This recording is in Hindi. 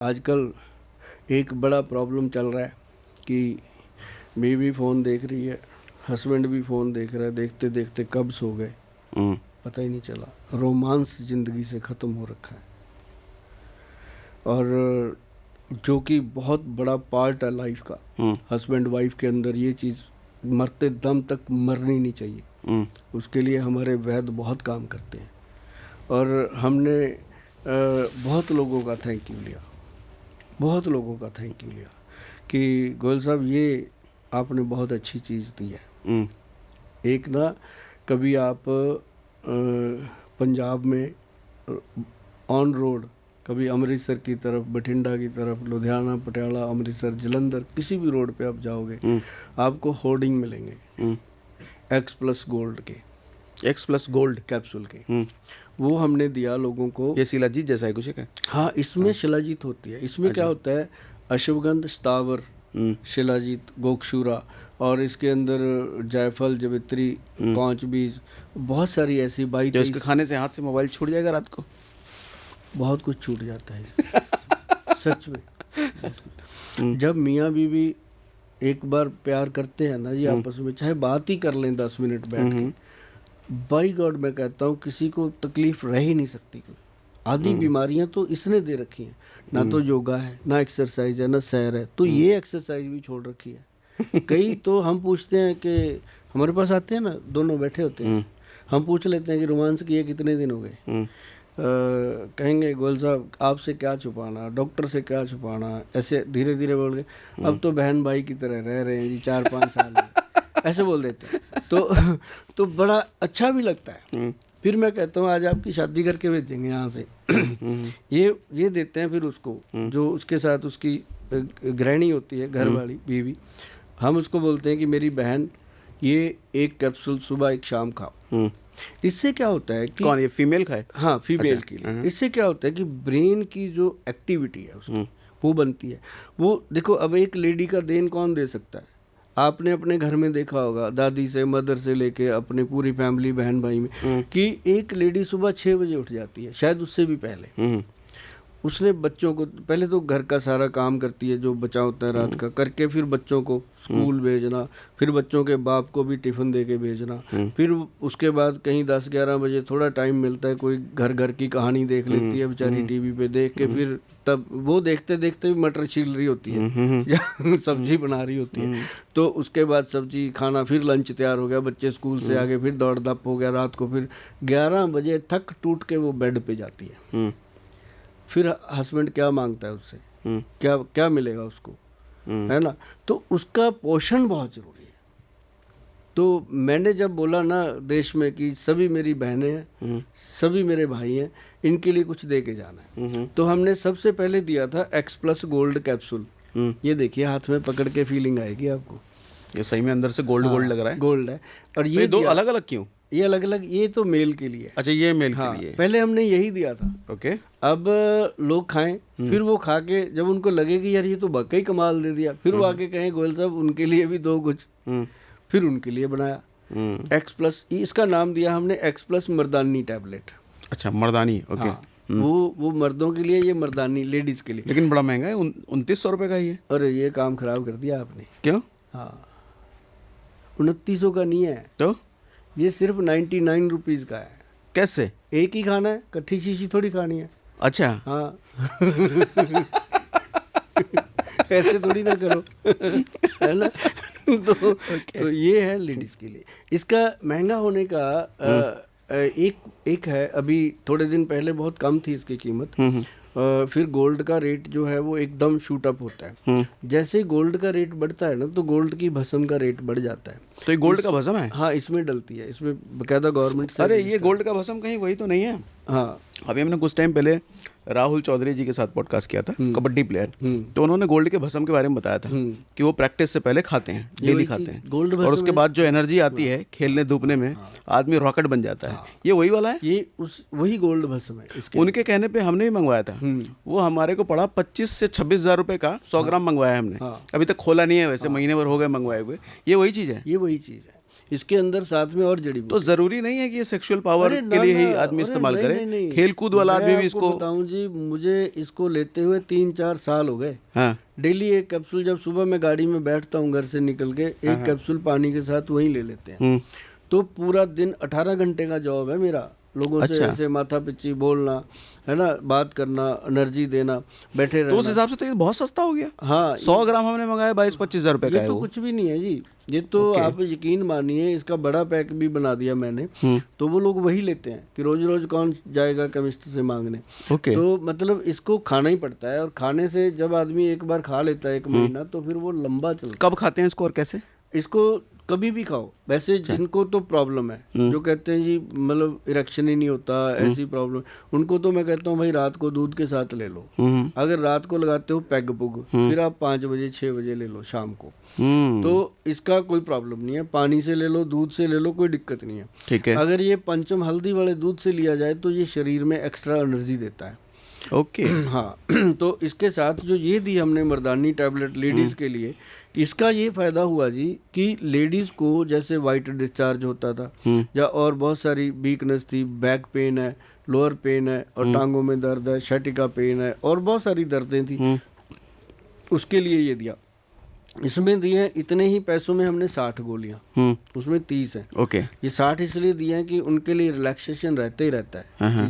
आजकल एक बड़ा प्रॉब्लम चल रहा है कि बीवी फ़ोन देख रही है, हस्बैंड भी फ़ोन देख रहा है, देखते देखते कब सो गए पता ही नहीं चला। रोमांस ज़िंदगी से ख़त्म हो रखा है, और जो कि बहुत बड़ा पार्ट है लाइफ का। हस्बैंड वाइफ के अंदर ये चीज़ मरते दम तक मरनी नहीं चाहिए। उसके लिए हमारे वैद्य बहुत काम करते हैं, और हमने बहुत लोगों का थैंक यू लिया, बहुत लोगों का थैंक यू लिया कि गोयल साहब ये आपने बहुत अच्छी चीज़ दी है। एक ना कभी आप पंजाब में ऑन रोड कभी अमृतसर की तरफ, बठिंडा की तरफ, लुधियाना, पटियाला, अमृतसर, जलंधर, किसी भी रोड पे आप जाओगे आपको होर्डिंग मिलेंगे X+ गोल्ड के, X+ गोल्ड कैप्सूल के। वो हमने दिया लोगों को। ये शिलाजीत जैसा है कुछ है क्या? हाँ, इसमें शिलाजीत होती है। इसमें क्या होता है, अश्वगंध, स्थावर, शिलाजीत, गोक्षूरा, और इसके अंदर जायफल, जवित्री, कौंच बीज, बहुत सारी ऐसी 22 इसके खाने से हाथ से मोबाइल छूट जाएगा रात को? बहुत कुछ छूट जाता है सच में बहुत कुछ। जब मियाँ बीवी एक बार प्यार करते हैं ना जी आपस में, चाहे बात ही कर लें 10 मिनट बैठ के, बाई गॉड मैं कहता हूँ किसी को तकलीफ रह ही नहीं सकती। आधी बीमारियां तो इसने दे रखी हैं, ना तो योगा है, ना एक्सरसाइज है, ना सैर है, तो ये एक्सरसाइज भी छोड़ रखी है। कई तो हम पूछते हैं कि हमारे पास आते हैं ना, दोनों बैठे होते हैं, हम पूछ लेते हैं कि रोमांस किए कितने दिन हो गए। कहेंगे गोयल साहब आपसे क्या छुपाना, डॉक्टर से क्या छुपाना, ऐसे धीरे धीरे बोल के अब तो बहन भाई की तरह रह रहे हैं जी 4-5 साल में, ऐसे बोल देते हैं। तो बड़ा अच्छा भी लगता है। फिर मैं कहता हूँ आज आपकी शादी करके भेजेंगे यहाँ से। ये देते हैं फिर उसको, जो उसके साथ उसकी गृहिणी होती है, घर वाली बीवी, हम उसको बोलते हैं कि मेरी बहन ये एक कैप्सूल सुबह एक शाम खाओ। इससे क्या होता है कि कौन, ये फीमेल का है? हाँ, फीमेल के लिए। इससे क्या होता है कि ब्रेन की जो एक्टिविटी है उसकी वो बनती है। वो देखो, अब एक लेडी का देन कौन दे सकता है? आपने अपने घर में देखा होगा, दादी से, मदर से लेके अपने पूरी फैमिली, बहन भाई में, कि एक लेडी सुबह 6 बजे उठ जाती है, शायद उससे भी पहले। उसने बच्चों को पहले तो घर का सारा काम करती है, जो बचा होता है रात का करके, फिर बच्चों को स्कूल भेजना, फिर बच्चों के बाप को भी टिफ़िन दे के भेजना, फिर उसके बाद कहीं 10-11 बजे थोड़ा टाइम मिलता है, कोई घर की कहानी देख लेती है बेचारी टीवी पे देख के, फिर तब वो देखते देखते भी मटर छील रही होती है या सब्जी बना रही होती है, तो उसके बाद सब्जी खाना, फिर लंच तैयार हो गया, बच्चे स्कूल से आ गए, फिर दौड़ धप हो गया, रात को फिर 11 बजे थक टूट के वो बेड पे जाती है। फिर हस्बैंड क्या मांगता है उससे, क्या मिलेगा उसको, है ना? तो उसका पोषण बहुत जरूरी है। तो मैंने जब बोला ना देश में कि सभी मेरी बहनें हैं, सभी मेरे भाई हैं, इनके लिए कुछ दे के जाना है, तो हमने सबसे पहले दिया था X+ गोल्ड कैप्सूल। ये देखिए हाथ में पकड़ के फीलिंग आएगी आपको, ये सही में अंदर से गोल्ड गोल्ड लग रहा है। गोल्ड है। और ये दो अलग अलग क्यों? ये अलग अलग, ये तो मेल के लिए। अच्छा, ये मेल हाँ, के लिए। पहले हमने यही दिया था। ओके। अब लोग खाएं, फिर वो खा के जब उनको लगे कि यार ये तो वाकई कमाल दे दिया, फिर वो आके कहें गोयल साहब उनके लिए भी दो कुछ, फिर उनके लिए बनाया X+। इसका नाम दिया हमने X+ मर्दानी टैबलेट। अच्छा, मर्दानी। ओके। हाँ, वो मर्दों के लिए, ये मर्दानी लेडीज के लिए। लेकिन बड़ा महंगा है, 2900 रुपये का ही है। अरे ये काम खराब कर दिया आपने। क्यों? हाँ, 2900 का नहीं है, तो ये सिर्फ 99 रुपीज़ का है। कैसे? एक ही खाना है, कट्ठी शीशी थोड़ी खानी है। अच्छा। हाँ ऐसे थोड़ी ना करो है ना। तो ये है लेडीज के लिए। इसका महंगा होने का एक है, अभी थोड़े दिन पहले बहुत कम थी इसकी कीमत, फिर गोल्ड का रेट जो है वो एकदम शूट अप होता है। जैसे ही गोल्ड का रेट बढ़ता है ना, तो गोल्ड की भस्म का रेट बढ़ जाता है। तो ये गोल्ड का भस्म है? हाँ, इसमें डलती है, इसमें बकायदा गवर्नमेंट से। अरे ये गोल्ड का भस्म कहीं वही तो नहीं है? हाँ, अभी हमने कुछ टाइम पहले राहुल चौधरी जी के साथ पॉडकास्ट किया था, कबड्डी प्लेयर, तो उन्होंने गोल्ड के भस्म के बारे में बताया था कि वो प्रैक्टिस से पहले खाते हैं, डेली खाते हैं, गोल्ड और उसके बाद जो एनर्जी आती है खेलने धूपने में, आदमी रॉकेट बन जाता है। ये वही वाला है? ये वही गोल्ड भस्म है इसके। उनके कहने पे हमने भी मंगवाया था, वो हमारे को पड़ा 25 से 26 हज़ार रुपये का, 100 ग्राम मंगवाया हमने। अभी तक खोला नहीं है, वैसे महीने भर हो गए मंगवाए हुए। ये वही चीज़ है? ये वही चीज़ है। इसके अंदर साथ में और जड़ी तो बूटी। जरूरी नहीं है कि ये सेक्सुअल पावर अरे के ना लिए ही ना, आदमी अरे इस्तेमाल नहीं, करे, नहीं, नहीं। खेल कूद वाला मैं आदमी भी आपको इसको। बताऊं जी, मुझे इसको लेते हुए 3-4 साल हो गए। हाँ डेली एक कैप्सूल, जब सुबह मैं गाड़ी में बैठता हूँ घर से निकल के, एक कैप्सूल पानी के साथ वही ले लेते हैं। तो पूरा दिन 18 घंटे का जॉब है मेरा, लोगों से ऐसे माथा पिच्ची बोलना, है ना, बात करना, एनर्जी देना, बैठे रहना। तो उस हिसाब से तो ये बहुत सस्ता हो गया। हाँ, 100 ग्राम हमने मंगाया 22-25 हज़ार रुपए का ये है तो वो। कुछ भी नहीं है जी, ये तो आप यकीन मानिए, इसका बड़ा पैक भी बना दिया मैंने। तो वो लोग वही लेते हैं कि रोज रोज कौन जाएगा केमिस्ट से मांगने। ओके। तो मतलब इसको खाना ही पड़ता है, और खाने से जब आदमी एक बार खा लेता है 1 महीना, तो फिर वो लंबा चलता कब खाते हैं इसको और कैसे? है। इसको कभी भी खाओ। वैसे जिनको तो प्रॉब्लम है, जो कहते हैं जी मतलब इरेक्शन ही नहीं होता, ऐसी प्रॉब्लम, उनको तो मैं कहता हूँ भाई रात को दूध के साथ ले लो। अगर रात को लगाते हो पैग पुग, फिर आप 5 बजे 6 बजे ले लो शाम को। तो इसका कोई प्रॉब्लम नहीं है, पानी से ले लो, दूध से ले लो, कोई दिक्कत नहीं है। ठीक है। अगर ये पंचम हल्दी वाले दूध से लिया जाए तो ये शरीर में एक्स्ट्रा एनर्जी देता है। ओके। हाँ तो इसके साथ जो ये दी हमने मर्दानी टैबलेट लेडीज़ के लिए, इसका ये फ़ायदा हुआ जी कि लेडीज़ को जैसे वाइट डिस्चार्ज होता था, या और बहुत सारी वीकनेस थी, बैक पेन है, लोअर पेन है, और टांगों में दर्द है, शटिका पेन है, और बहुत सारी दर्दें थी, उसके लिए ये दिया। इसमें दिए हैं इतने ही पैसों में हमने 60 गोलियां, उसमें 30 हैं। ओके। ये 60 इसलिए दिए हैं कि उनके लिए रिलैक्सेशन रहता ही रहता है।